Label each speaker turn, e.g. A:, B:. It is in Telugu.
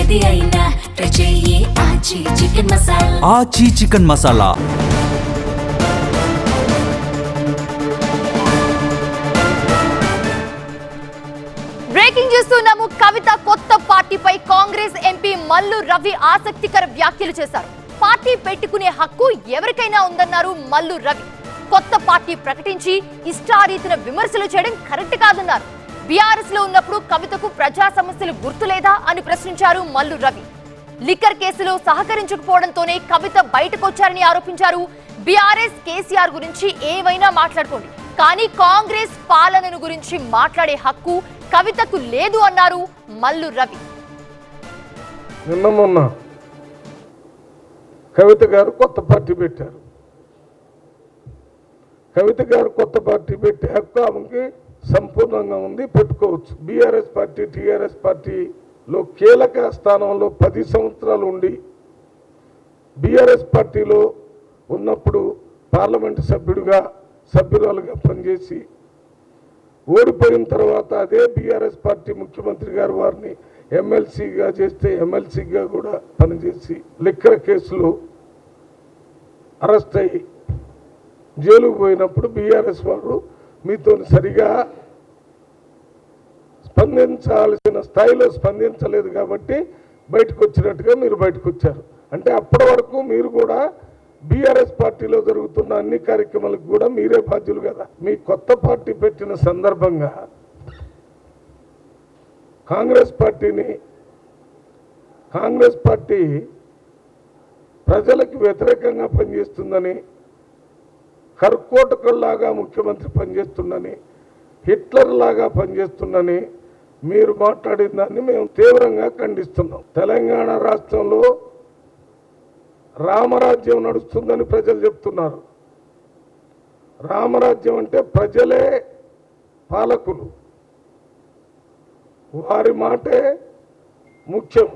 A: ఏది అయినా ట్రై చెయ్యి ఆచి చికెన్ మసాలా.
B: ఆచి చికెన్ మసాలా.
C: బ్రేకింగ్ చూస్తున్నాము. కవిత కొత్త పార్టీపై కాంగ్రెస్ ఎంపీ మల్లు రవి ఆసక్తికర వ్యాఖ్యలు చేశారు. పార్టీ పెట్టుకునే హక్కు ఎవరికైనా ఉందన్నారు మల్లు రవి. కొత్త పార్టీ ప్రకటించి ఇష్టారీతిన విమర్శలు చేయడం కరెక్ట్ కాదన్నారు. బీఆర్ఎస్ లో ఉన్నప్పుడు కవితకు ప్రజా సమస్యలు గుర్తులేదా అని ప్రశ్నించారు మల్లు రవి. లిక్కర్ కేసులో సహకరించకపోవడంతోనే కవిత బయటకొచ్చారని ఆరోపించారు. బీఆర్ఎస్ కేసీఆర్ గురించి ఏవైనా మాట్లాడుకోండి, కానీ కాంగ్రెస్ పాలనను గురించి మాట్లాడే హక్కు కవితకు లేదు అన్నారు మల్లు రవి.
D: నిన్న మొన్న కవిత గారు కొత్త పార్టీ పెట్టారు. కవిత గారు కొత్త పార్టీ పెట్టే హక్కు ఆమెకి సంపూర్ణంగా ఉంది, పెట్టుకోవచ్చు. బీఆర్ఎస్ పార్టీ టీఆర్ఎస్ పార్టీలో కీలక స్థానంలో 10 సంవత్సరాలు ఉండి బీఆర్ఎస్ పార్టీలో ఉన్నప్పుడు పార్లమెంటు సభ్యురాలుగా పనిచేసి ఓడిపోయిన తర్వాత అదే బీఆర్ఎస్ పార్టీ ముఖ్యమంత్రి గారు వారిని ఎమ్మెల్సీగా చేస్తే ఎమ్మెల్సీగా కూడా పనిచేసి లిక్కర్ కేసులు అరెస్ట్ అయ్యి జైలుకు పోయినప్పుడు బీఆర్ఎస్ వారు మీతో సరిగా స్పందించాల్సిన స్థాయిలో స్పందించలేదు కాబట్టి బయటకు వచ్చినట్టుగా మీరు బయటకు వచ్చారు. అంటే అప్పటి వరకు మీరు కూడా బీఆర్ఎస్ పార్టీలో జరుగుతున్న అన్ని కార్యక్రమాలకు కూడా మీరే బాధ్యులు కదా. మీ కొత్త పార్టీ పెట్టిన సందర్భంగా కాంగ్రెస్ పార్టీ ప్రజలకు వ్యతిరేకంగా పనిచేస్తుందని, కర్కోటకుల్లాగా ముఖ్యమంత్రి పనిచేస్తుందని, హిట్లర్ లాగా పనిచేస్తుందని మీరు మాట్లాడిన దాన్ని మేము తీవ్రంగా ఖండిస్తున్నాం. తెలంగాణ రాష్ట్రంలో రామరాజ్యం నడుస్తుందని ప్రజలు చెప్తున్నారు. రామరాజ్యం అంటే ప్రజలే పాలకులు, వారి మాటే ముఖ్యం.